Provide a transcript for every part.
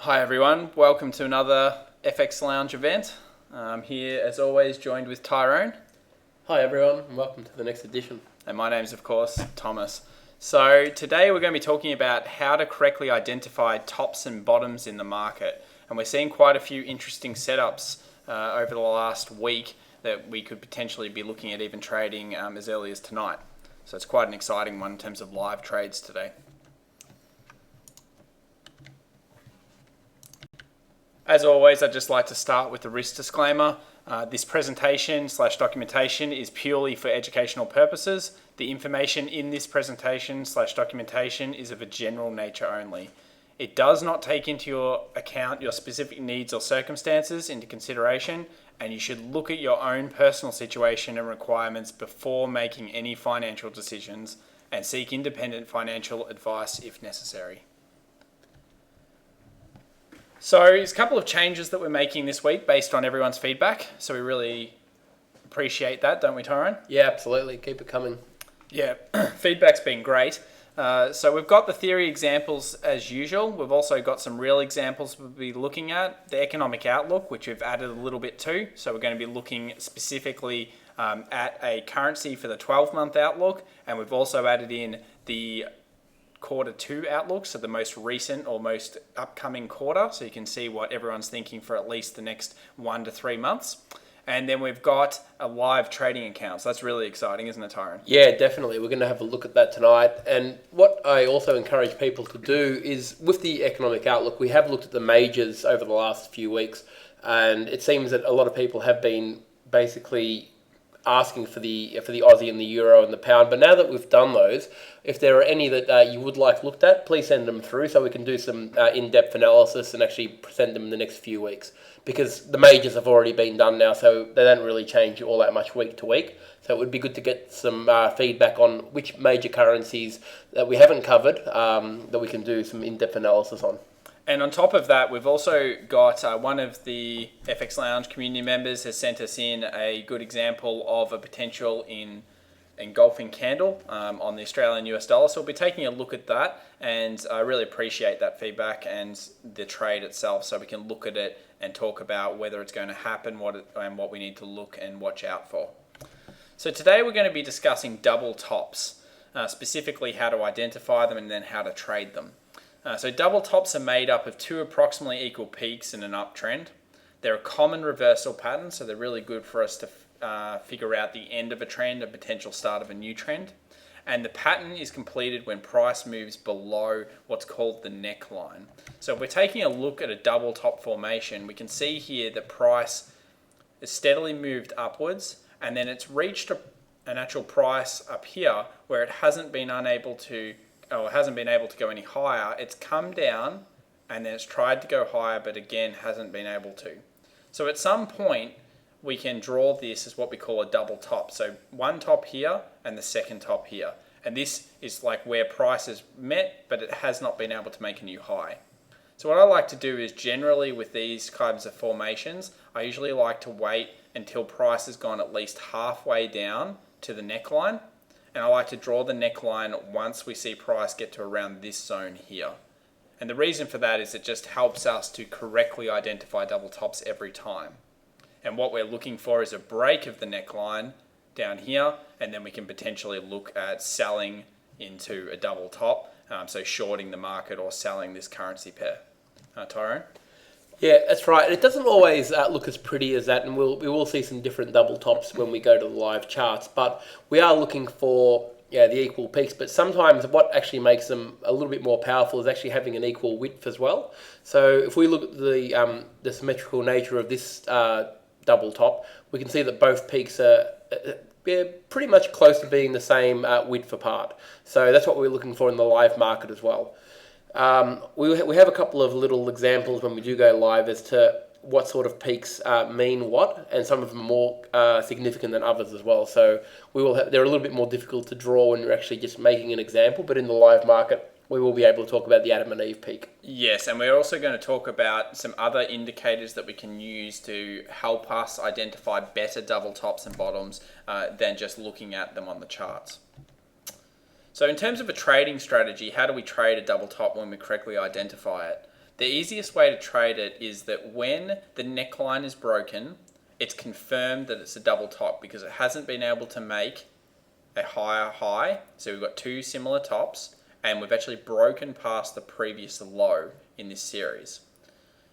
Hi everyone, welcome to another FX Lounge event. I'm here as always joined with Tyrone. Hi everyone, and welcome to the next edition. And my name's of course Thomas. So today we're going to be talking about how to correctly identify tops and bottoms in the market. And we're seeing quite a few interesting setups over the last week that we could potentially be looking at even trading as early as tonight. So it's quite an exciting one in terms of live trades today. As always, I'd just like to start with the risk disclaimer. This presentation/documentation is purely for educational purposes. The information in this presentation/documentation is of a general nature only. It does not take into your account your specific needs or circumstances into consideration, and you should look at your own personal situation and requirements before making any financial decisions and seek independent financial advice if necessary. So there's a couple of changes that we're making this week based on everyone's feedback. So we really appreciate that, don't we, Tyrone? Yeah, absolutely. Keep it coming. Yeah, feedback's been great. So we've got the theory examples as usual. We've also got some real examples we'll be looking at. The economic outlook, which we've added a little bit to. So we're going to be looking specifically at a currency for the 12-month outlook. And we've also added in the Q2 outlook, so the most recent or most upcoming quarter, so you can see what everyone's thinking for at least the next 1 to 3 months. And then we've got a live trading account, so that's really exciting, isn't it, Tyrone? Yeah, definitely. We're going to have a look at that tonight. And what I also encourage people to do is, with the economic outlook, we have looked at the majors over the last few weeks, and it seems that a lot of people have been basically asking for the Aussie and the Euro and the Pound. But now that we've done those, if there are any that you would like looked at, please send them through so we can do some in-depth analysis and actually present them in the next few weeks. Because the majors have already been done now, so they don't really change all that much week to week. So it would be good to get some feedback on which major currencies that we haven't covered that we can do some in-depth analysis on. And on top of that, we've also got one of the FX Lounge community members has sent us in a good example of a potential in engulfing candle on the Australian US dollar. So we'll be taking a look at that, and I really appreciate that feedback and the trade itself, so we can look at it and talk about whether it's going to happen, what we need to look and watch out for. So today we're going to be discussing double tops, specifically how to identify them and then how to trade them. So double tops are made up of two approximately equal peaks in an uptrend. They're a common reversal pattern, so they're really good for us to figure out the end of a trend, a potential start of a new trend. And the pattern is completed when price moves below what's called the neckline. So if we're taking a look at a double top formation, we can see here that price has steadily moved upwards, and then it's reached an actual price up here where it hasn't been able to go any higher. It's come down and then it's tried to go higher, but again hasn't been able to. So at some point we can draw this as what we call a double top. So one top here and the second top here. And this is like where price has met, but it has not been able to make a new high. So what I like to do is generally with these kinds of formations, I usually like to wait until price has gone at least halfway down to the neckline. And I like to draw the neckline once we see price get to around this zone here. And the reason for that is it just helps us to correctly identify double tops every time. And what we're looking for is a break of the neckline down here, and then we can potentially look at selling into a double top, so shorting the market or selling this currency pair. Tyrone? Yeah, that's right. It doesn't always look as pretty as that, and we will see some different double tops when we go to the live charts. But we are looking for the equal peaks. But sometimes what actually makes them a little bit more powerful is actually having an equal width as well. So if we look at the symmetrical nature of this double top, we can see that both peaks are pretty much close to being the same width apart. So that's what we're looking for in the live market as well. We have a couple of little examples when we do go live as to what sort of peaks mean what, and some of them are more significant than others as well. So they're a little bit more difficult to draw when you're actually just making an example, but in the live market, we will be able to talk about the Adam and Eve peak. Yes, and we're also going to talk about some other indicators that we can use to help us identify better double tops and bottoms than just looking at them on the charts. So in terms of a trading strategy, how do we trade a double top when we correctly identify it? The easiest way to trade it is that when the neckline is broken, it's confirmed that it's a double top because it hasn't been able to make a higher high. So we've got two similar tops, and we've actually broken past the previous low in this series.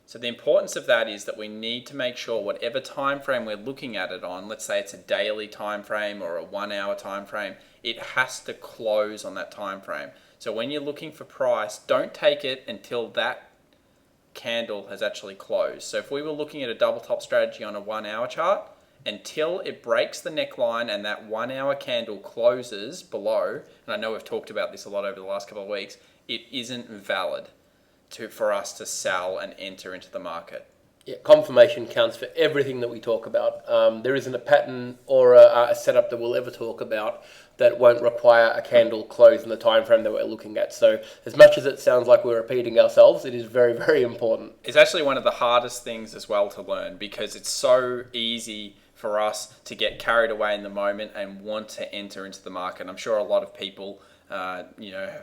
So the importance of that is that we need to make sure whatever time frame we're looking at it on, let's say it's a daily time frame or a 1 hour time frame, it has to close on that time frame. So when you're looking for price, don't take it until that candle has actually closed. So if we were looking at a double top strategy on a 1 hour chart, until it breaks the neckline and that 1 hour candle closes below, and I know we've talked about this a lot over the last couple of weeks, it isn't valid for us to sell and enter into the market. Yeah, confirmation counts for everything that we talk about. There isn't a pattern or a setup that we'll ever talk about that won't require a candle close in the time frame that we're looking at. So as much as it sounds like we're repeating ourselves, it is very, very important. It's actually one of the hardest things as well to learn because it's so easy for us to get carried away in the moment and want to enter into the market. I'm sure a lot of people have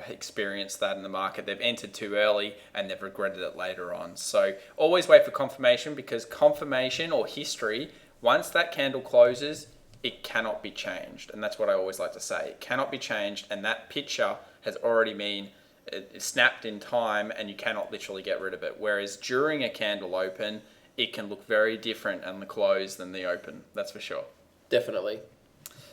experienced that in the market. They've entered too early and they've regretted it later on. So always wait for confirmation, because confirmation or history, once that candle closes, it cannot be changed. And that's what I always like to say. It cannot be changed, and that picture has already been snapped in time and you cannot literally get rid of it. Whereas during a candle open, it can look very different on the close than the open. That's for sure. Definitely.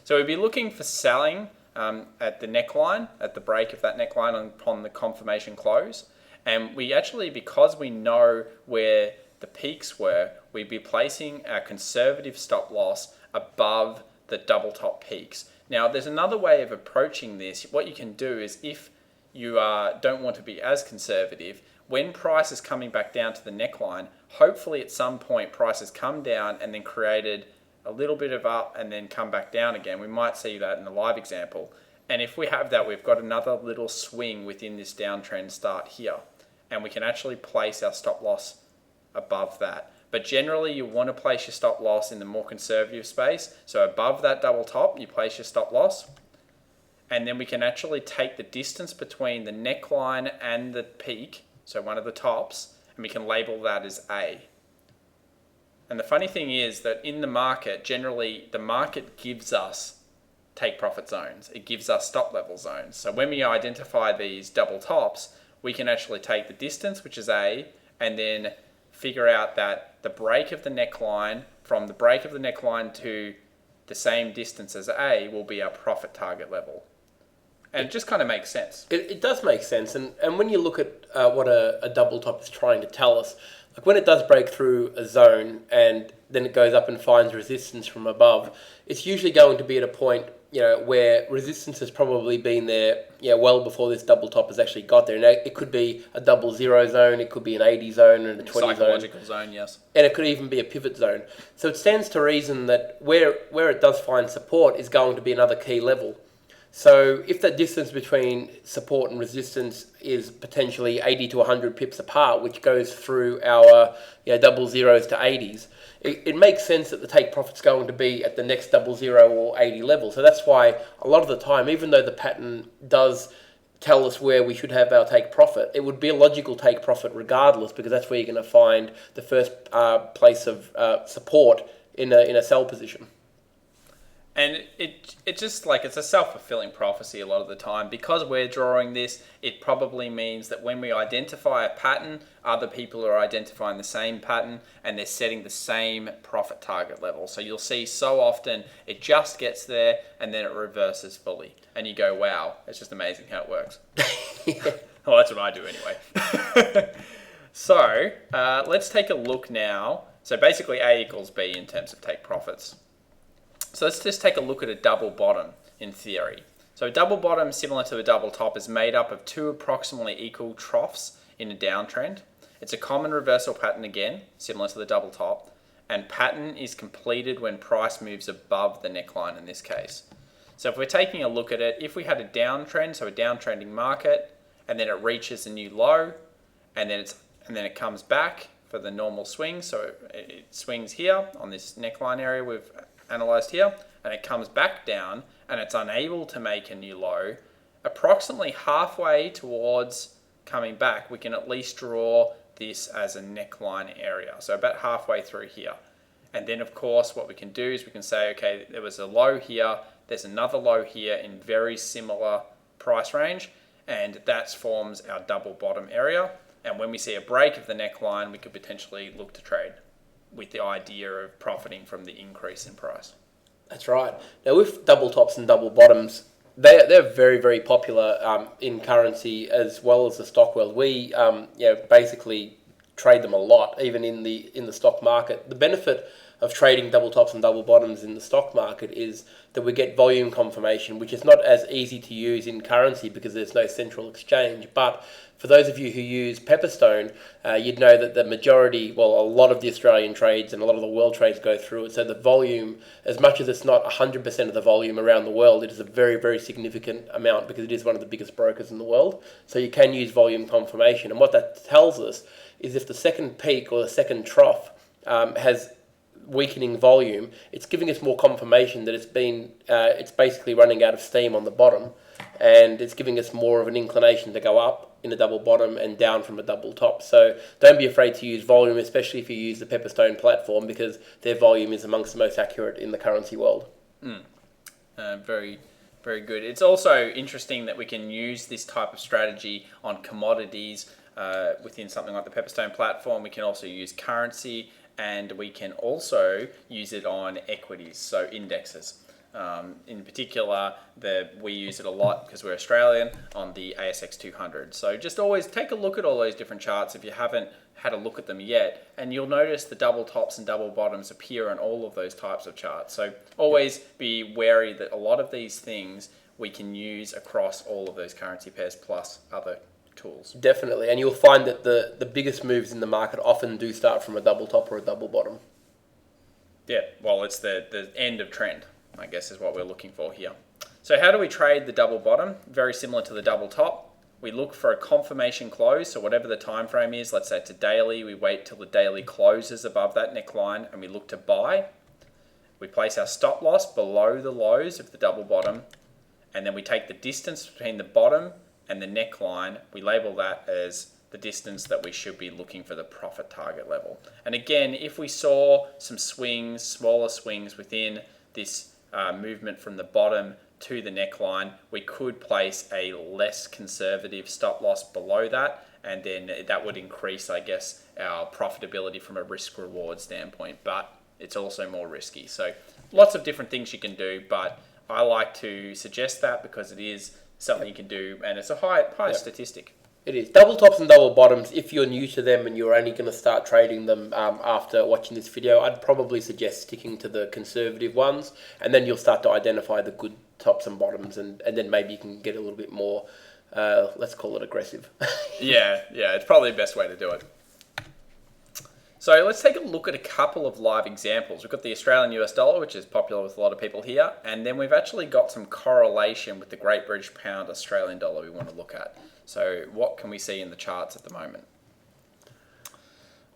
So we'd be looking for selling at the neckline, at the break of that neckline upon the confirmation close. And we actually, because we know where the peaks were, we'd be placing our conservative stop loss above the double top peaks. Now, there's another way of approaching this. What you can do is, if you don't want to be as conservative, when price is coming back down to the neckline, hopefully at some point price has come down and then created a little bit of up and then come back down again. We might see that in the live example. And if we have that, we've got another little swing within this downtrend start here. And we can actually place our stop loss above that. But generally you want to place your stop loss in the more conservative space. So above that double top, you place your stop loss. And then we can actually take the distance between the neckline and the peak, so one of the tops, and we can label that as A. And the funny thing is that in the market, generally the market gives us take profit zones. It gives us stop level zones. So when we identify these double tops, we can actually take the distance, which is A, and then figure out that the break of the neckline, from the break of the neckline to the same distance as A, will be our profit target level. And it just kind of makes sense. It does make sense. And when you look at what a double top is trying to tell us, like when it does break through a zone and then it goes up and finds resistance from above, it's usually going to be at a point, where resistance has probably been there, well before this double top has actually got there. Now, it could be a double zero zone, it could be an 80 zone and a 20 zone. Psychological zone, yes. And it could even be a pivot zone. So it stands to reason that where it does find support is going to be another key level. So if the distance between support and resistance is potentially 80 to 100 pips apart, which goes through our double zeros to 80s, it makes sense that the take profit's going to be at the next double zero or 80 level. So that's why a lot of the time, even though the pattern does tell us where we should have our take profit, it would be a logical take profit regardless, because that's where you're going to find the first place of support in a sell position. And it just like, it's a self-fulfilling prophecy a lot of the time. Because we're drawing this, it probably means that when we identify a pattern, other people are identifying the same pattern and they're setting the same profit target level. So you'll see so often it just gets there and then it reverses fully. And you go, wow, it's just amazing how it works. Well, that's what I do anyway. So let's take a look now. So basically A equals B in terms of take profits. So let's just take a look at a double bottom in theory. So a double bottom, similar to a double top, is made up of two approximately equal troughs in a downtrend. It's a common reversal pattern again, similar to the double top, and pattern is completed when price moves above the neckline in this case. So if we're taking a look at it, if we had a downtrend, so a downtrending market, and then it reaches a new low, and then it comes back for the normal swing, so it swings here on this neckline area we've analyzed here, and it comes back down and it's unable to make a new low, approximately halfway towards coming back, we can at least draw this as a neckline area. So about halfway through here. And then of course what we can do is we can say, okay, there was a low here, there's another low here in very similar price range, and that forms our double bottom area. And when we see a break of the neckline, we could potentially look to trade with the idea of profiting from the increase in price. That's right. Now with double tops and double bottoms, they're very, very popular in currency as well as the stock world. We basically trade them a lot, even in the stock market. The benefit of trading double tops and double bottoms in the stock market is that we get volume confirmation, which is not as easy to use in currency because there's no central exchange. But for those of you who use Pepperstone, you'd know that the majority, well, a lot of the Australian trades and a lot of the world trades go through it. So the volume, as much as it's not 100% of the volume around the world, it is a very, very significant amount because it is one of the biggest brokers in the world. So you can use volume confirmation. And what that tells us is if the second peak or the second trough has weakening volume, it's giving us more confirmation that it's basically running out of steam on the bottom, and it's giving us more of an inclination to go up in a double bottom and down from a double top. So don't be afraid to use volume, especially if you use the Pepperstone platform, because their volume is amongst the most accurate in the currency world. Very, very good. It's also interesting that we can use this type of strategy on commodities within something like the Pepperstone platform. We can also use currency, and we can also use it on equities, so indexes. In particular, we use it a lot because we're Australian on the ASX 200. So just always take a look at all those different charts if you haven't had a look at them yet, and you'll notice the double tops and double bottoms appear on all of those types of charts. So always be wary that a lot of these things we can use across all of those currency pairs plus other tools. Definitely, and you'll find that the biggest moves in the market often do start from a double top or a double bottom. Yeah, well, it's the end of trend, I guess, is what we're looking for here. So how do we trade the double bottom? Very similar to the double top. We look for a confirmation close, so whatever the time frame is, let's say it's a daily, we wait till the daily closes above that neckline and we look to buy. We place our stop loss below the lows of the double bottom, and then we take the distance between the bottom and the neckline. We label that as the distance that we should be looking for the profit target level. And again, if we saw some swings, smaller swings within this movement from the bottom to the neckline, we could place a less conservative stop loss below that, and then that would increase, I guess, our profitability from a risk reward standpoint, but it's also more risky. So lots of different things you can do, but I like to suggest that because it is something you can do, and it's a high statistic. It is. Double tops and double bottoms, if you're new to them and you're only going to start trading them after watching this video, I'd probably suggest sticking to the conservative ones, and then you'll start to identify the good tops and bottoms, and then maybe you can get a little bit more, let's call it aggressive. Yeah, it's probably the best way to do it. So let's take a look at a couple of live examples. We've got the Australian US dollar, which is popular with a lot of people here, and then we've actually got some correlation with the Great British Pound Australian dollar we want to look at. So what can we see in the charts at the moment?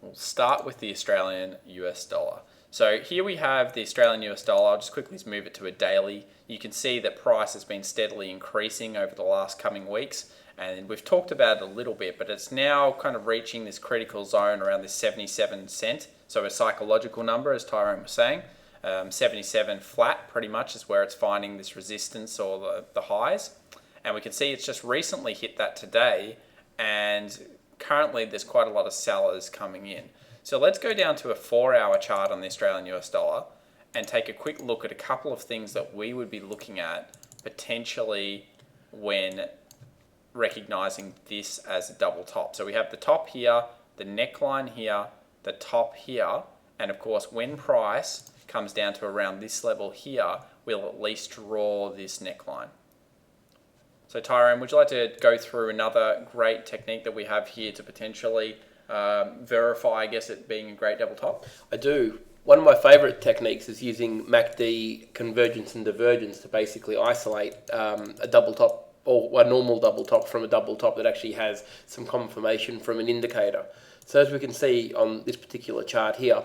We'll start with the Australian US dollar. So here we have the Australian US dollar. I'll just quickly move it to a daily. You can see that price has been steadily increasing over the last coming weeks. And we've talked about it a little bit, but it's now kind of reaching this critical zone around this 77 cent. So a psychological number, as Tyrone was saying. 77 flat pretty much is where it's finding this resistance or the highs. And we can see it's just recently hit that today, and currently there's quite a lot of sellers coming in. So let's go down to a 4-hour chart on the Australian US dollar and take a quick look at a couple of things that we would be looking at potentially when recognizing this as a double top. So we have the top here, the neckline here, the top here, and of course when price comes down to around this level here, we'll at least draw this neckline. So Tyrone, would you like to go through another great technique that we have here to potentially verify, I guess, it being a great double top? I do. One of my favorite techniques is using MACD convergence and divergence to basically isolate a double top or a normal double top from a double top that actually has some confirmation from an indicator. So as we can see on this particular chart here,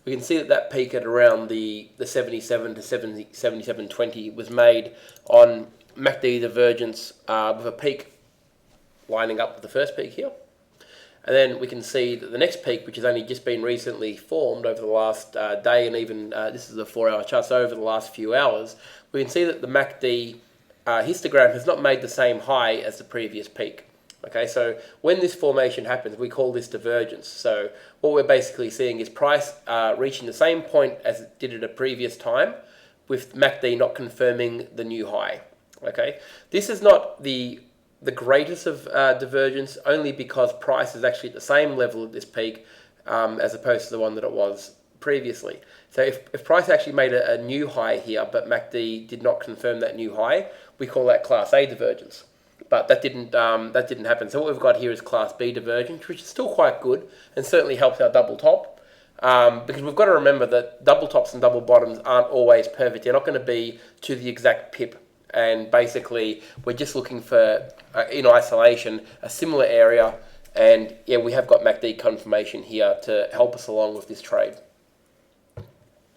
we can see that peak at around the 77 to 77.20 was made on MACD divergence with a peak lining up with the first peak here. And then we can see that the next peak, which has only just been recently formed over the last day, and even this is a 4-hour chart, so over the last few hours, we can see that the MACD histogram has not made the same high as the previous peak. Okay, so when this formation happens, we call this divergence. So what we're basically seeing is price reaching the same point as it did at a previous time, with MACD not confirming the new high. Okay, this is not the greatest of divergence, only because price is actually at the same level at this peak as opposed to the one that it was previously. So if price actually made a new high here, but MACD did not confirm that new high, we call that Class A divergence. But that didn't happen. So what we've got here is Class B divergence, which is still quite good and certainly helps our double top. Because we've got to remember that double tops and double bottoms aren't always perfect. They're not going to be to the exact pip. And basically, we're just looking for, in isolation, a similar area. And yeah, we have got MACD confirmation here to help us along with this trade.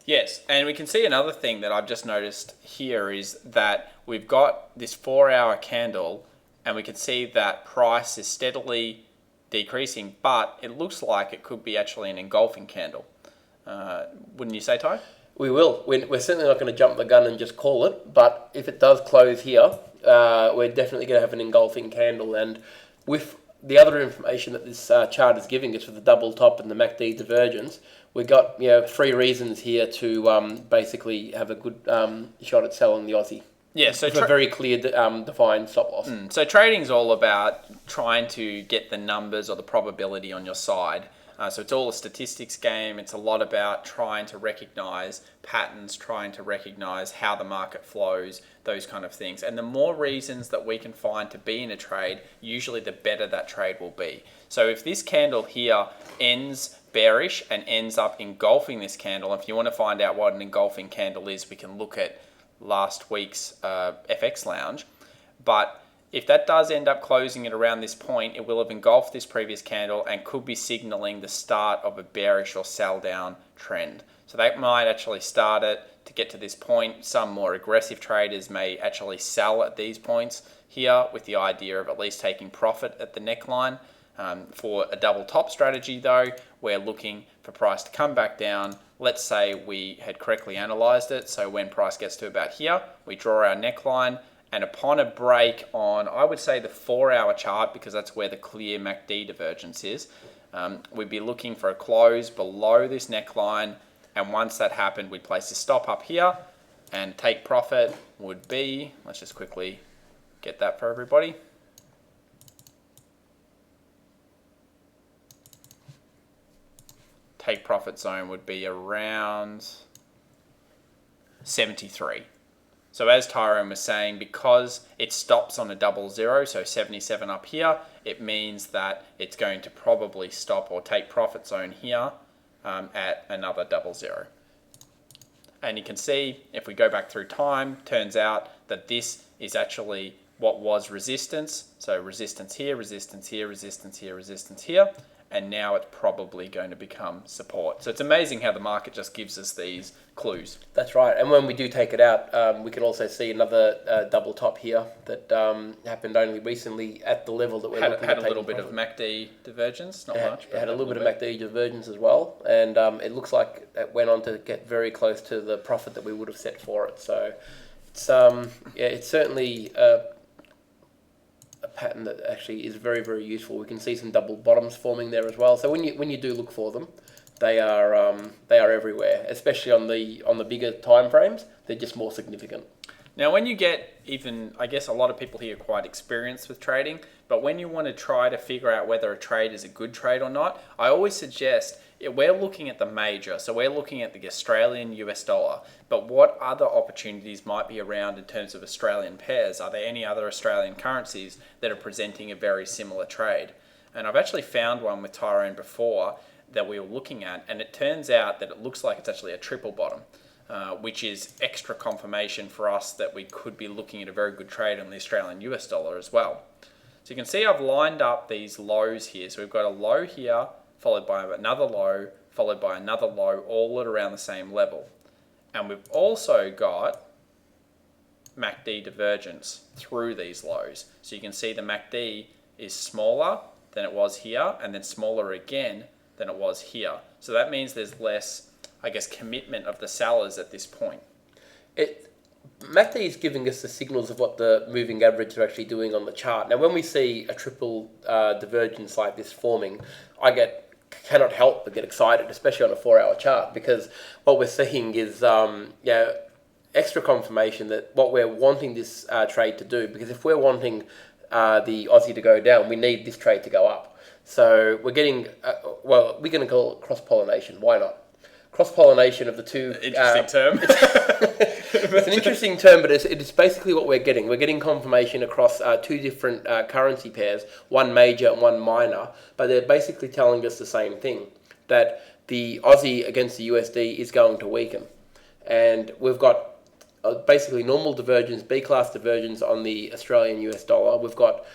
Yes, and we can see another thing that I've just noticed here is that we've got this 4-hour candle, and we can see that price is steadily decreasing, but it looks like it could be actually an engulfing candle. Wouldn't you say, Ty? We will. We're certainly not going to jump the gun and just call it, but if it does close here, we're definitely going to have an engulfing candle. And with the other information that this chart is giving us with the double top and the MACD divergence, we've got 3 reasons here to basically have a good shot at selling the Aussie. Yeah, so with a very clear defined stop loss. So trading's all about trying to get the numbers or the probability on your side. So it's all a statistics game. It's a lot about trying to recognize patterns, trying to recognize how the market flows, those kind of things. And the more reasons that we can find to be in a trade, usually the better that trade will be. So if this candle here ends bearish and ends up engulfing this candle, if you want to find out what an engulfing candle is, we can look at last week's FX Lounge. But if that does end up closing at around this point, it will have engulfed this previous candle and could be signaling the start of a bearish or sell down trend. So that might actually start it to get to this point. Some more aggressive traders may actually sell at these points here with the idea of at least taking profit at the neckline. For a double top strategy though, we're looking for price to come back down. Let's say we had correctly analyzed it. So when price gets to about here, we draw our neckline. And upon a break on, I would say, the 4-hour chart, because that's where the clear MACD divergence is, we'd be looking for a close below this neckline. And once that happened, we'd place a stop up here, and take profit would be, let's just quickly get that for everybody. Take profit zone would be around 73. So as Tyrone was saying, because it stops on a 00, so 77 up here, it means that it's going to probably stop or take profit zone here at another 00. And you can see, if we go back through time, turns out that this is actually what was resistance. So resistance here, resistance here, resistance here, resistance here. And now it's probably going to become support. So it's amazing how the market just gives us these clues. That's right. And when we do take it out, we can also see another double top here that happened only recently at the level that we're looking had to a little bit of MACD divergence, not much. It had a little bit of MACD divergence as well, and it looks like it went on to get very close to the profit that we would have set for it. So it's certainly a pattern that actually is very, very useful. We can see some double bottoms forming there as well. So when you do look for them, they are everywhere, especially on the bigger time frames. They're just more significant. Now, when you get even, I guess a lot of people here are quite experienced with trading, but when you want to try to figure out whether a trade is a good trade or not, I always suggest we're looking at the major. So we're looking at the Australian US dollar, but what other opportunities might be around in terms of Australian pairs? Are there any other Australian currencies that are presenting a very similar trade? And I've actually found one with Tyrone before that we were looking at, and it turns out that it looks like it's actually a triple bottom. Which is extra confirmation for us that we could be looking at a very good trade on the Australian US dollar as well. So you can see I've lined up these lows here. So we've got a low here, followed by another low, followed by another low, all at around the same level. And we've also got MACD divergence through these lows. So you can see the MACD is smaller than it was here, and then smaller again than it was here. So that means there's less, I guess, commitment of the sellers at this point. MACD is giving us the signals of what the moving averages are actually doing on the chart. Now, when we see a triple divergence like this forming, cannot help but get excited, especially on a 4-hour chart, because what we're seeing is extra confirmation that what we're wanting this trade to do. Because if we're wanting the Aussie to go down, we need this trade to go up. So we're getting we're going to call it cross-pollination. Why not? Cross-pollination of the two. Interesting term. It's an interesting term, but it's basically what we're getting. We're getting confirmation across two different currency pairs, one major and one minor, but they're basically telling us the same thing, that the Aussie against the USD is going to weaken. And we've got basically normal divergence, B-class divergence on the Australian US dollar. We've got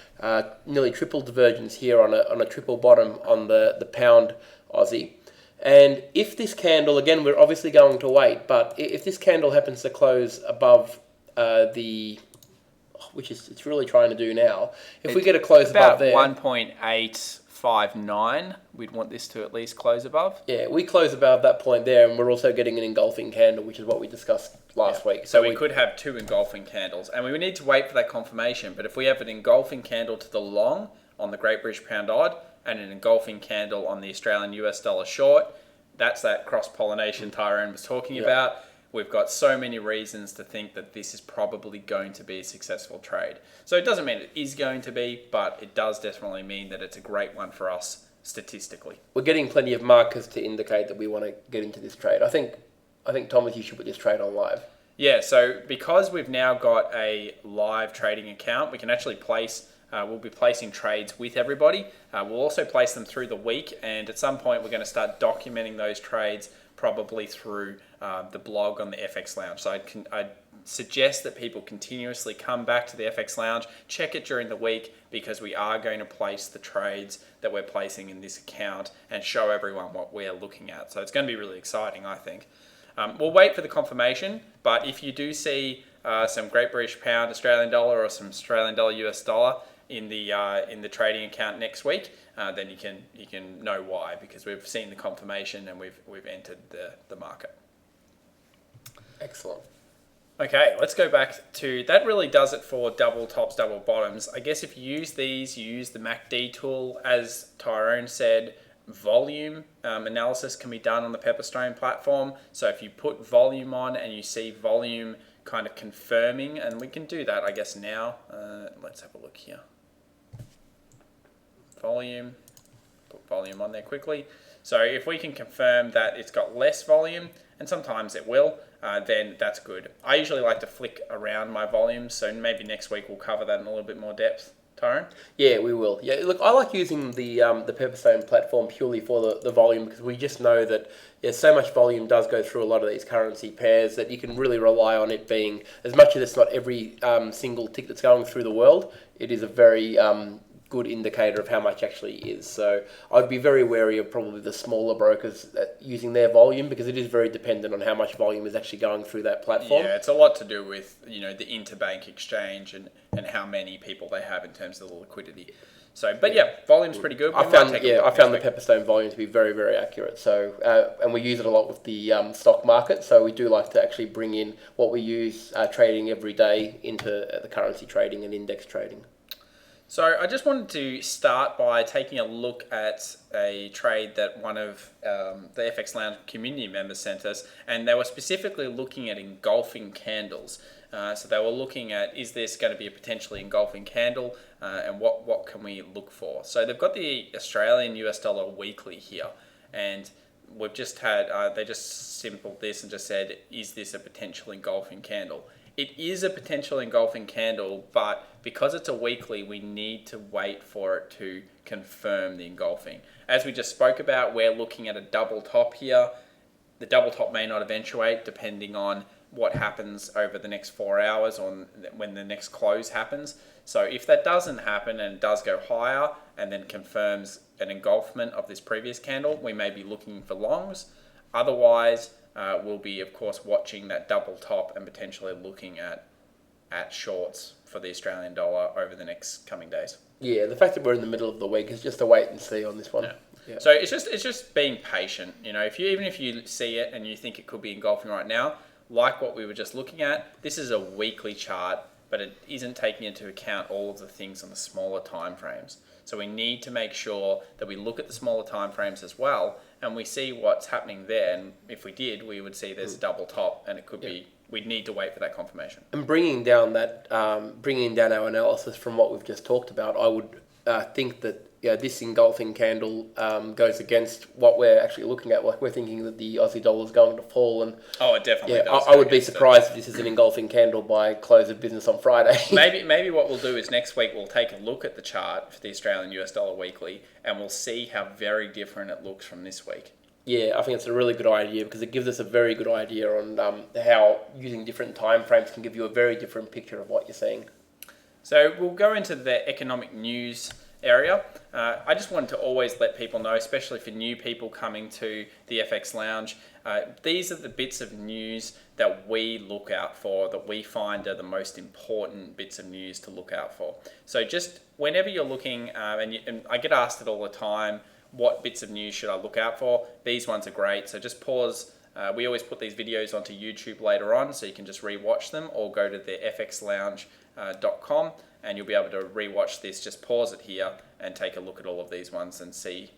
nearly triple divergence here on a triple bottom on the pound Aussie. And if this candle, again, we're obviously going to wait, but if this candle happens to close above which is it's really trying to do now, if we get a close above there, 1.859, we'd want this to at least close above. Yeah, we close above that point there, and we're also getting an engulfing candle, which is what we discussed last week. So we could have two engulfing candles, and we would need to wait for that confirmation. But if we have an engulfing candle to the long on the Great British Pound odd, and an engulfing candle on the Australian US dollar short, that's that cross-pollination Tyrone was talking about. We've got so many reasons to think that this is probably going to be a successful trade. So it doesn't mean it is going to be, but it does definitely mean that it's a great one for us statistically. We're getting plenty of markers to indicate that we want to get into this trade. I think Thomas, you should put this trade on live. Yeah, so because we've now got a live trading account, we can actually we'll be placing trades with everybody. We'll also place them through the week, and at some point we're going to start documenting those trades probably through the blog on the FX Lounge. So I'd suggest that people continuously come back to the FX Lounge, check it during the week, because we are going to place the trades that we're placing in this account and show everyone what we're looking at. So it's going to be really exciting, I think. We'll wait for the confirmation, but if you do see some Great British Pound Australian dollar or some Australian dollar US dollar in the trading account next week, then you can know why, because we've seen the confirmation and we've entered the market. Excellent. Okay, let's go back to that. Really does it for double tops, double bottoms. I guess if you use these, you use the MACD tool, as Tyrone said. Volume analysis can be done on the Pepperstone platform. So if you put volume on and you see volume kind of confirming, and we can do that, I guess, now. Let's have a look here. Volume, put volume on there quickly. So if we can confirm that it's got less volume, and sometimes it will, then that's good. I usually like to flick around my volumes, so maybe next week we'll cover that in a little bit more depth. Tyrone? Yeah, we will. Yeah, look, I like using the Pepperstone platform purely for the volume, because we just know that so much volume does go through a lot of these currency pairs that you can really rely on it being, as much as it's not every single tick that's going through the world, it is a very good indicator of how much actually is. So I'd be very wary of probably the smaller brokers using their volume, because it is very dependent on how much volume is actually going through that platform. Yeah, it's a lot to do with the interbank exchange and how many people they have in terms of the liquidity. So, but yeah, volume's pretty good. I found the Pepperstone volume to be very, very accurate. So, and we use it a lot with the stock market. So we do like to actually bring in what we use trading every day into the currency trading and index trading. So I just wanted to start by taking a look at a trade that one of the FX Lounge community members sent us, and they were specifically looking at engulfing candles. So they were looking at, is this going to be a potentially engulfing candle, and what can we look for? So they've got the Australian US dollar weekly here, and we've just had, they just simpled this and just said, is this a potential engulfing candle? It is a potential engulfing candle, but because it's a weekly, we need to wait for it to confirm the engulfing. As we just spoke about, we're looking at a double top here. The double top may not eventuate depending on what happens over the next 4 hours or when the next close happens. So if that doesn't happen and it does go higher and then confirms an engulfment of this previous candle, we may be looking for longs. Otherwise, we'll be, of course, watching that double top and potentially looking at at shorts for the Australian dollar over the next coming days. Yeah, the fact that we're in the middle of the week is just a wait and see on this one. Yeah. So it's just being patient. Even if you see it and you think it could be engulfing right now, like what we were just looking at, this is a weekly chart, but it isn't taking into account all of the things on the smaller time frames. So we need to make sure that we look at the smaller time frames as well, and we see what's happening there. And if we did, we would see there's a double top, and it could be we'd need to wait for that confirmation. And bringing down our analysis from what we've just talked about, I would think that this engulfing candle goes against what we're actually looking at. Like, we're thinking that the Aussie dollar is going to fall, and it definitely does. I would be surprised if this is an engulfing candle by close of business on Friday. Maybe what we'll do is next week we'll take a look at the chart for the Australian US dollar weekly, and we'll see how very different it looks from this week. Yeah, I think it's a really good idea because it gives us a very good idea on how using different time frames can give you a very different picture of what you're seeing. So we'll go into the economic news area. I just wanted to always let people know, especially for new people coming to the FX Lounge, these are the bits of news that we look out for, that we find are the most important bits of news to look out for. So just whenever you're looking, and I get asked it all the time, what bits of news should I look out for? These ones are great. So just pause. We always put these videos onto YouTube later on, so you can just rewatch them, or go to the fxlounge.com and you'll be able to rewatch this. Just pause it here and take a look at all of these ones and see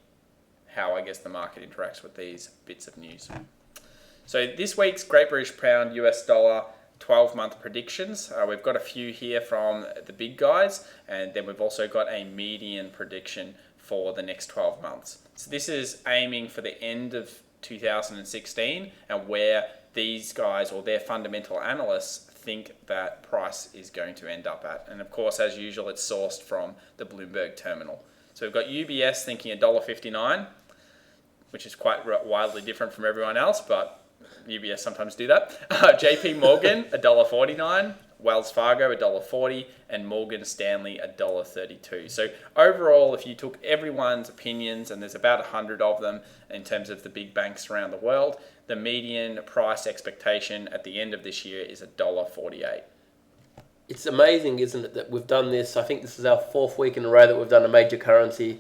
how, I guess, the market interacts with these bits of news. So this week's Great British Pound US dollar 12-month predictions. We've got a few here from the big guys, and then we've also got a median prediction for the next 12 months. So this is aiming for the end of 2016 and where these guys or their fundamental analysts think that price is going to end up at. And of course, as usual, it's sourced from the Bloomberg terminal. So we've got UBS thinking $1.59, which is quite wildly different from everyone else, but UBS sometimes do that. JP Morgan, $1.49. Wells Fargo, $1.40, and Morgan Stanley, $1.32. So overall, if you took everyone's opinions, and there's about 100 of them in terms of the big banks around the world, the median price expectation at the end of this year is $1.48. It's amazing, isn't it, that we've done this. I think this is our 4th week in a row that we've done a major currency,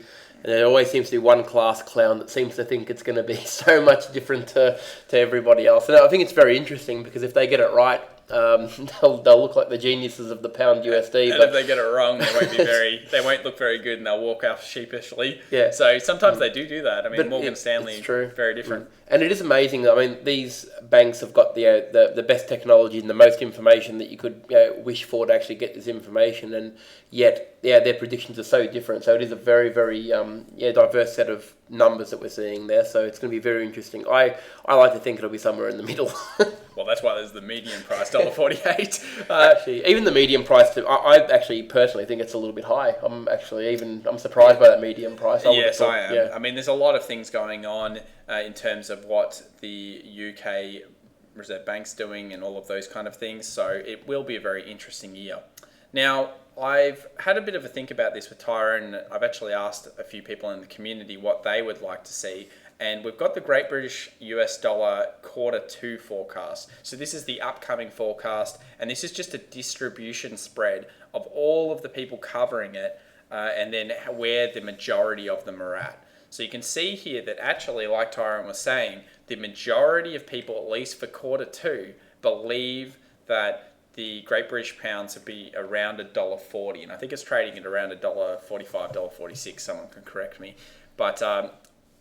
and there always seems to be one class clown that seems to think it's going to be so much different to everybody else. And I think it's very interesting because if they get it right, they'll look like the geniuses of the pound USD. And if they get it wrong, they won't look very good, and they'll walk off sheepishly. Yeah. So sometimes they do that. I mean, Morgan Stanley is true. Very different. And it is amazing. I mean, these banks have got the best technology and the most information that you could wish for to actually get this information, and yet their predictions are so different. So it is a very, very diverse set of numbers that we're seeing there. So it's going to be very interesting. I like to think it'll be somewhere in the middle. Well, that's why there's the median price, $1.48. Actually, even the median price, I actually personally think it's a little bit high. I'm surprised by that median price. Yes, I am. Yeah. I mean, there's a lot of things going on in terms of what the UK Reserve Bank's doing and all of those kind of things. So it will be a very interesting year. Now, I've had a bit of a think about this with Tyrone. I've actually asked a few people in the community what they would like to see. And we've got the Great British US dollar Q2 forecast. So this is the upcoming forecast, and this is just a distribution spread of all of the people covering it, and then where the majority of them are at. So you can see here that actually, like Tyrone was saying, the majority of people, at least for Q2, believe that the Great British Pounds would be around $1.40, and I think it's trading at around $1.45, $1.46. Someone can correct me, but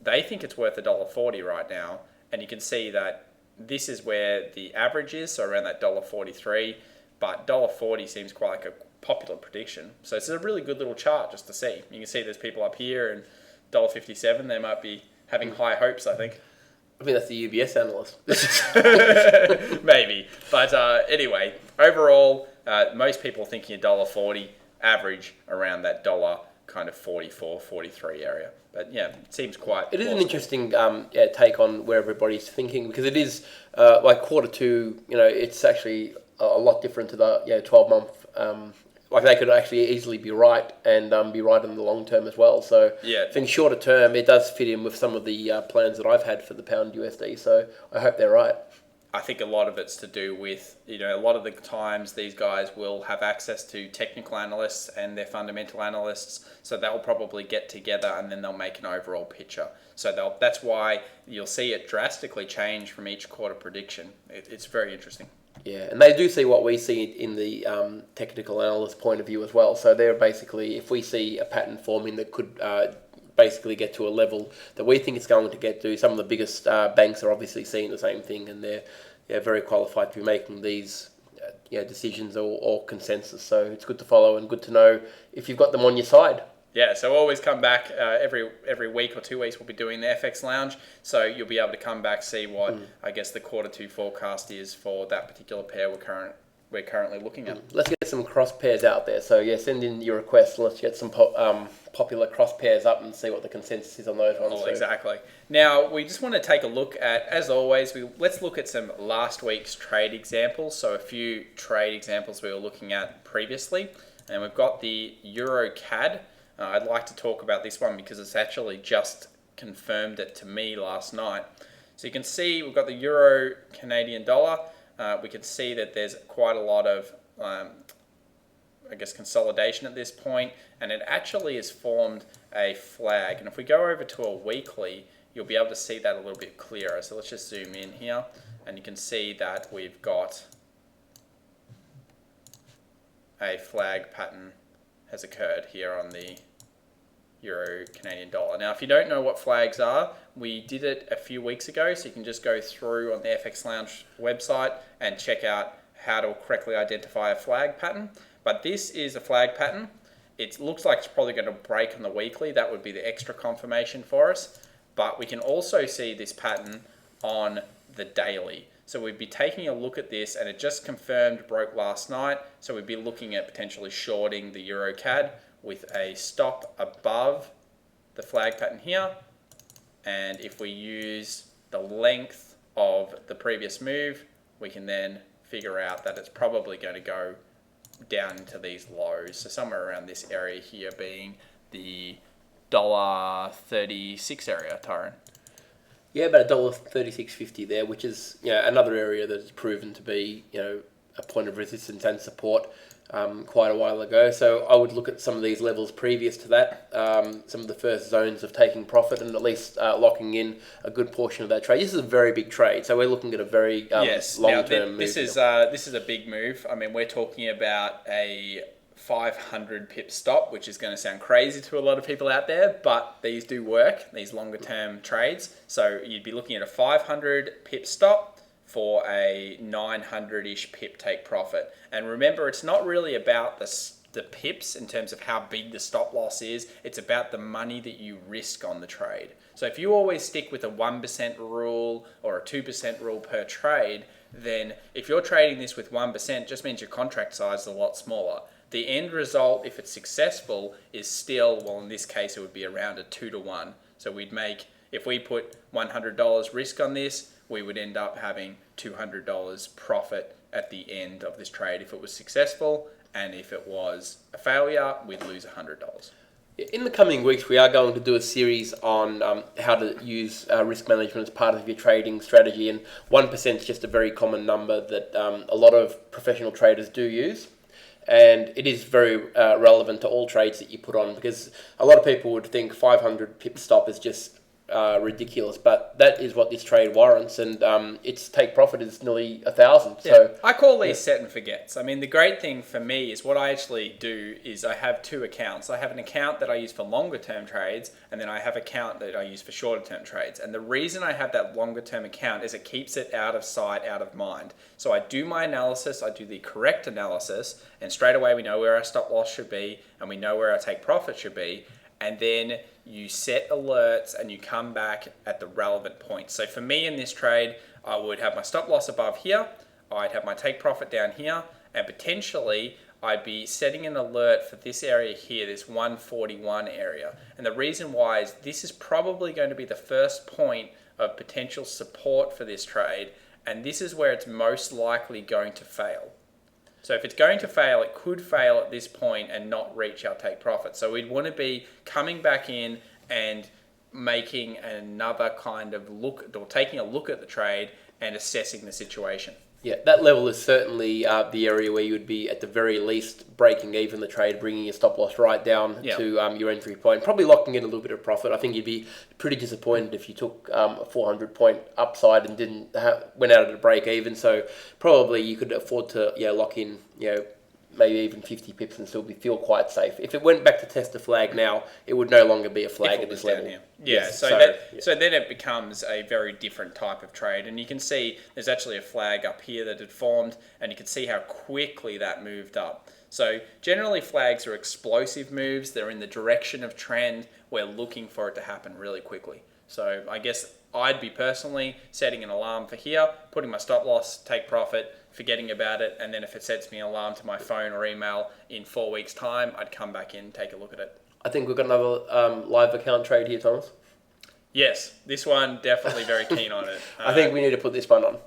they think it's worth $1.40 right now, and you can see that this is where the average is, so around that $1.43, but $1.40 seems quite like a popular prediction. So it's a really good little chart just to see. You can see there's people up here, and $1.57, they might be having high hopes, I think. I think that's the UBS analyst. Maybe. But anyway, overall, most people are thinking $1.40, average around that dollar kind of 44, 43 area. But yeah, it seems quite... It is an interesting take on where everybody's thinking, because it is like Q2, it's actually a lot different to the 12-month... like they could actually easily be right and be right in the long term as well. So yeah. I think shorter term, it does fit in with some of the plans that I've had for the pound USD. So I hope they're right. I think a lot of it's to do with, a lot of the times these guys will have access to technical analysts and their fundamental analysts, so they'll probably get together and then they'll make an overall picture. So that's why you'll see it drastically change from each quarter prediction. It's very interesting. Yeah, and they do see what we see in the technical analyst point of view as well. So they're basically, if we see a pattern forming that could basically get to a level that we think it's going to get to, some of the biggest banks are obviously seeing the same thing, and they're very qualified to be making these decisions or consensus. So it's good to follow and good to know if you've got them on your side. Yeah, so always come back every week or 2 weeks. We'll be doing the FX Lounge, so you'll be able to come back, see what I guess the quarter two forecast is for that particular pair we're currently looking at. Let's get some cross pairs out there. So send in your requests. Let's get some popular cross pairs up and see what the consensus is on those ones. Oh, exactly. Now we just want to take a look at, as always, let's look at some last week's trade examples. So a few trade examples we were looking at previously, and we've got the Euro CAD. I'd like to talk about this one because it's actually just confirmed it to me last night. So you can see we've got the Euro Canadian dollar. We can see that there's quite a lot of, consolidation at this point, and it actually has formed a flag. And if we go over to a weekly, you'll be able to see that a little bit clearer. So let's just zoom in here, and you can see that we've got a flag pattern has occurred here on the Euro Canadian dollar. Now, if you don't know what flags are, we did it a few weeks ago, so you can just go through on the FX Lounge website and check out how to correctly identify a flag pattern. But this is a flag pattern. It looks like it's probably going to break on the weekly. That would be the extra confirmation for us. But we can also see this pattern on the daily. So we'd be taking a look at this, and it just confirmed broke last night. So we'd be looking at potentially shorting the Euro CAD with a stop above the flag pattern here. And if we use the length of the previous move, we can then figure out that it's probably going to go down into these lows. So somewhere around this area here being the $1.36 area, Tyron. Yeah, about $1.36.50 there, which is another area that has proven to be a point of resistance and support quite a while ago. So I would look at some of these levels previous to that, some of the first zones of taking profit and at least locking in a good portion of that trade. This is a very big trade, so we're looking at a very long-term move. This is a big move. I mean, we're talking about a 500 pip stop, which is going to sound crazy to a lot of people out there, but these do work, these longer term trades. So you'd be looking at a 500 pip stop for a 900-ish pip take profit. And remember, it's not really about the pips in terms of how big the stop loss is. It's about the money that you risk on the trade. So if you always stick with a 1% rule or a 2% rule per trade, then if you're trading this with 1%, just means your contract size is a lot smaller. The end result, if it's successful, is still, well, in this case, it would be around a 2-to-1. So we'd make, if we put $100 risk on this, we would end up having $200 profit at the end of this trade if it was successful, and if it was a failure, we'd lose $100. In the coming weeks, we are going to do a series on how to use risk management as part of your trading strategy, and 1% is just a very common number that a lot of professional traders do use. And it is very relevant to all trades that you put on, because a lot of people would think 500 pip stop is just ridiculous, but that is what this trade warrants, and its take profit is nearly 1,000. Yeah. So I call these set and forgets. I mean, the great thing for me is what I actually do is I have two accounts. I have an account that I use for longer term trades, and then I have an account that I use for shorter term trades. And the reason I have that longer term account is it keeps it out of sight, out of mind. So I do my analysis, I do the correct analysis, and straight away we know where our stop loss should be, and we know where our take profit should be. And then you set alerts and you come back at the relevant point. So for me in this trade, I would have my stop loss above here, I'd have my take profit down here, and potentially I'd be setting an alert for this area here, this 141 area. And the reason why is this is probably going to be the first point of potential support for this trade, and this is where it's most likely going to fail. So if it's going to fail, it could fail at this point and not reach our take profit. So we'd want to be coming back in and making another kind of look, or taking a look at the trade and assessing the situation. Yeah, that level is certainly the area where you would be at the very least breaking even the trade, bringing your stop loss right down to your entry point, probably locking in a little bit of profit. I think you'd be pretty disappointed if you took a 400 point upside and went out at a break even. So probably you could afford to lock in maybe even 50 pips and still feel quite safe. If it went back to test a flag now, it would no longer be a flag at this level. Yeah, Yes, so then it becomes a very different type of trade. And you can see there's actually a flag up here that had formed, and you can see how quickly that moved up. So generally flags are explosive moves. They're in the direction of trend. We're looking for it to happen really quickly. So I guess I'd be personally setting an alarm for here, putting my stop loss, take profit, forgetting about it, and then if it sets me an alarm to my phone or email in 4 weeks' time, I'd come back in and take a look at it. I think we've got another live account trade here, Thomas. Yes, this one, definitely very keen on it. I think we need to put this one on.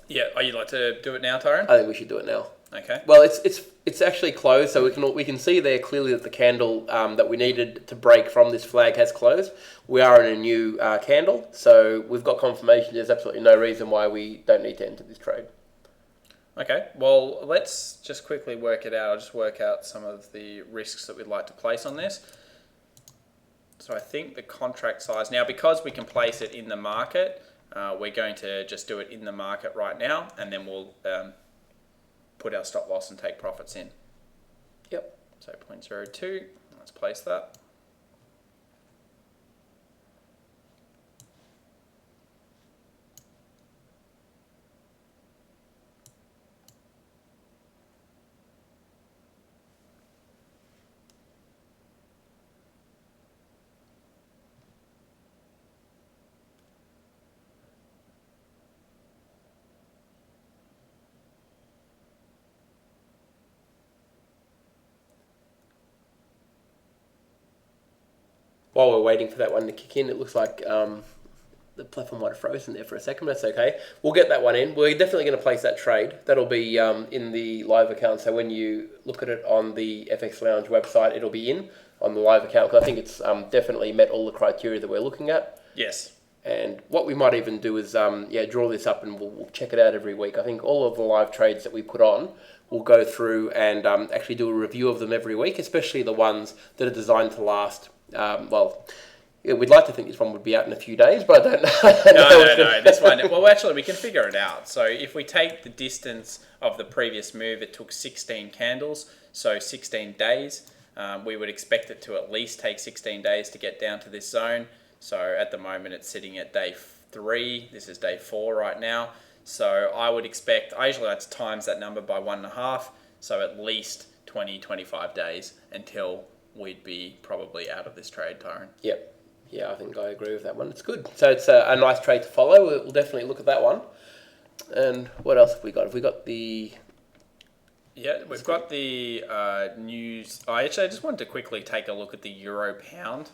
Yeah, you'd like to do it now, Tyrone? I think we should do it now. Okay. Well, it's actually closed, so we can see there clearly that the candle that we needed to break from this flag has closed. We are in a new candle, so we've got confirmation. There's absolutely no reason why we don't need to enter this trade. Okay, well, let's just quickly work it out. I'll just work out some of the risks that we'd like to place on this. So I think the contract size, now because we can place it in the market, we're going to just do it in the market right now, and then we'll put our stop loss and take profits in. Yep. So 0.02, let's place that. While we're waiting for that one to kick in, it looks like the platform might have frozen there for a second, but that's okay. We'll get that one in. We're definitely going to place that trade. That'll be in the live account. So when you look at it on the FX Lounge website, it'll be in on the live account, because I think it's definitely met all the criteria that we're looking at. Yes. And what we might even do is draw this up, and we'll check it out every week. I think all of the live trades that we put on, we'll go through and actually do a review of them every week, especially the ones that are designed to last. We'd like to think this one would be out in a few days, but I don't know. No. This one, well, actually, we can figure it out. So if we take the distance of the previous move, it took 16 candles, so 16 days. We would expect it to at least take 16 days to get down to this zone. So at the moment, it's sitting at day 3. This is day 4 right now. So I would expect, I usually like to times that number by 1.5, so at least 20, 25 days until we'd be probably out of this trade, Tyrone. Yep. Yeah, I think I agree with that one. It's good. So it's a nice trade to follow. We'll definitely look at that one. And what else have we got? Have we got the... Yeah, we've got the news. I just wanted to quickly take a look at the euro pound.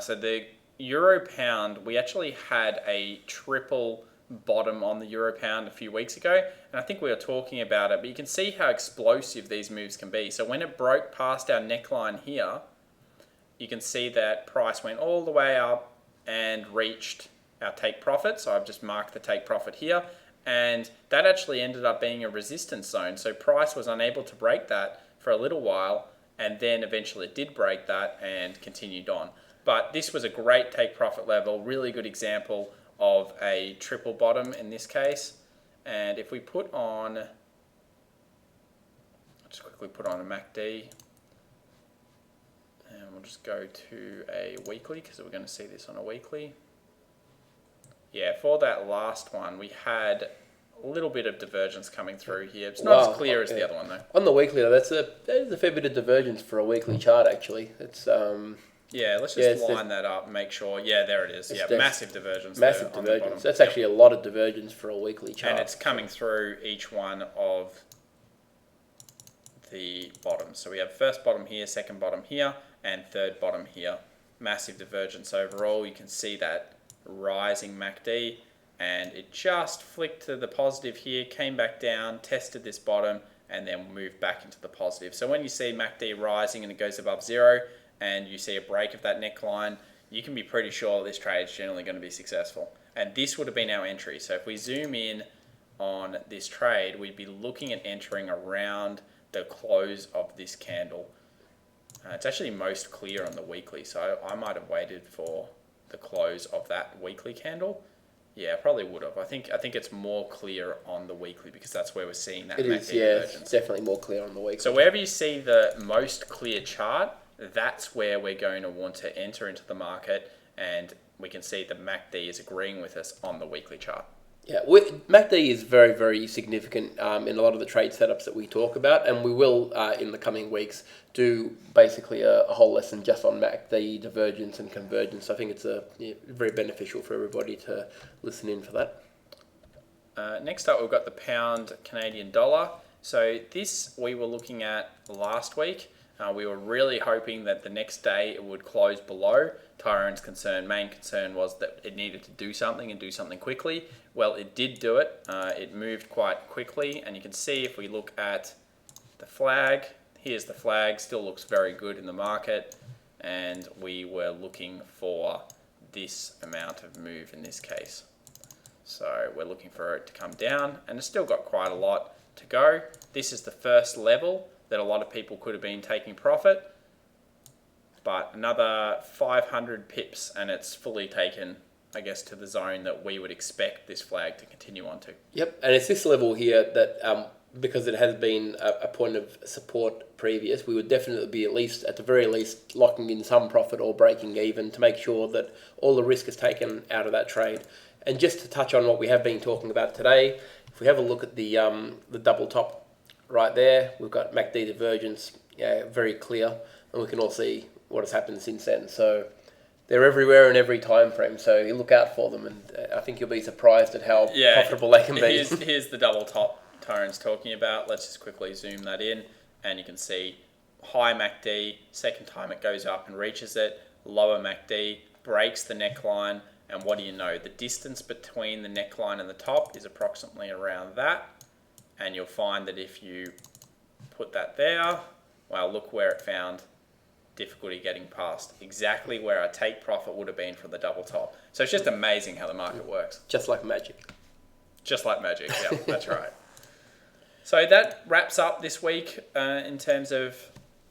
So the euro pound, we actually had a triple bottom on the euro pound a few weeks ago, and I think we were talking about it, but you can see how explosive these moves can be. So when it broke past our neckline here, you can see that price went all the way up and reached our take profit. So I've just marked the take profit here, and that actually ended up being a resistance zone. So price was unable to break that for a little while, and then eventually it did break that and continued on. But this was a great take profit level, really good example of a triple bottom in this case. And if we put on, I'll just quickly put on a MACD, and we'll just go to a weekly because we're going to see this on a weekly. Yeah, for that last one, we had a little bit of divergence coming through here. It's not as clear as the other one though. On the weekly, though, that is a fair bit of divergence for a weekly chart, actually. It's yeah, let's just line that up and make sure. Yeah, there it is. Yeah, massive divergence. Massive divergence. That's actually a lot of divergence for a weekly chart. And it's coming through each one of the bottoms. So we have first bottom here, second bottom here, and third bottom here. Massive divergence overall. You can see that rising MACD, and it just flicked to the positive here, came back down, tested this bottom, and then moved back into the positive. So when you see MACD rising and it goes above 0, and you see a break of that neckline, you can be pretty sure this trade is generally going to be successful. and this would have been our entry. So if we zoom in on this trade, we'd be looking at entering around the close of this candle. It's actually most clear on the weekly, so I might have waited for the close of that weekly candle. Yeah, I probably would have. I think it's more clear on the weekly because that's where we're seeing that. It is, yeah, it's definitely more clear on the weekly. So wherever you see the most clear chart, that's where we're going to want to enter into the market, and we can see the MACD is agreeing with us on the weekly chart. Yeah, MACD is very, very significant in a lot of the trade setups that we talk about, and we will, in the coming weeks, do basically a whole lesson just on MACD, divergence and convergence. I think it's very beneficial for everybody to listen in for that. Next up, we've got the pound Canadian dollar. So this we were looking at last week. We were really hoping that the next day it would close below. Tyrone's main concern was that it needed to do something and do something quickly. Well, it did do it. It moved quite quickly, and you can see if we look at the flag, here's the flag, still looks very good in the market, and we were looking for this amount of move in this case. So we're looking for it to come down, and it's still got quite a lot to go. This is the first level that a lot of people could have been taking profit, but another 500 pips and it's fully taken, I guess, to the zone that we would expect this flag to continue on to. Yep, and it's this level here that, because it has been a point of support previous, we would definitely be at the very least, locking in some profit or breaking even to make sure that all the risk is taken out of that trade. And just to touch on what we have been talking about today, if we have a look at the double top right there, we've got MACD divergence, very clear, and we can all see what has happened since then. So they're everywhere in every time frame, so you look out for them, and I think you'll be surprised at how profitable they can be. Here's the double top Tyrone's talking about. Let's just quickly zoom that in, and you can see high MACD, second time it goes up and reaches it, lower MACD, breaks the neckline, and what do you know? The distance between the neckline and the top is approximately around that. And you'll find that if you put that there, well, look where it found difficulty getting past. Exactly where our take profit would have been for the double top. So it's just amazing how the market works. Just like magic. Just like magic, yeah, that's right. So that wraps up this week in terms of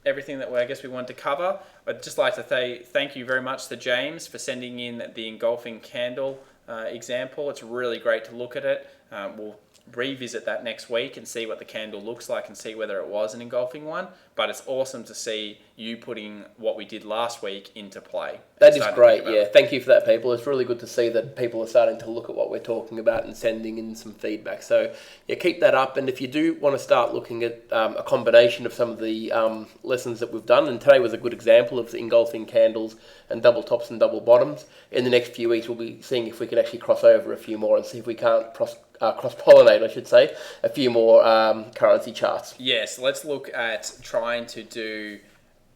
everything that we wanted to cover. I'd just like to say thank you very much to James for sending in the engulfing candle example. It's really great to look at it. We'll revisit that next week and see what the candle looks like and see whether it was an engulfing one. But it's awesome to see you putting what we did last week into play. That is great, yeah. Thank you for that, people. It's really good to see that people are starting to look at what we're talking about and sending in some feedback. So, yeah, keep that up. And if you do want to start looking at a combination of some of the lessons that we've done, and today was a good example of the engulfing candles and double tops and double bottoms, in the next few weeks we'll be seeing if we can actually cross over a few more and see if we can't cross-pollinate, I should say, a few more currency charts. Yes, let's look at trying to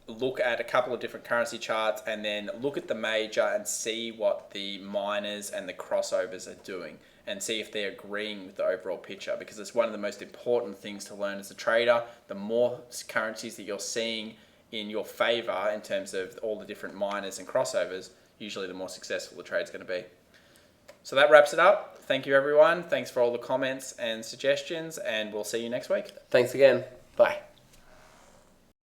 look at a couple of different currency charts and then look at the major and see what the minors and the crossovers are doing and see if they're agreeing with the overall picture, because it's one of the most important things to learn as a trader. The more currencies that you're seeing in your favor in terms of all the different minors and crossovers, usually the more successful the trade's going to be. So that wraps it up. Thank you, everyone. Thanks for all the comments and suggestions, and we'll see you next week. Thanks again. Bye.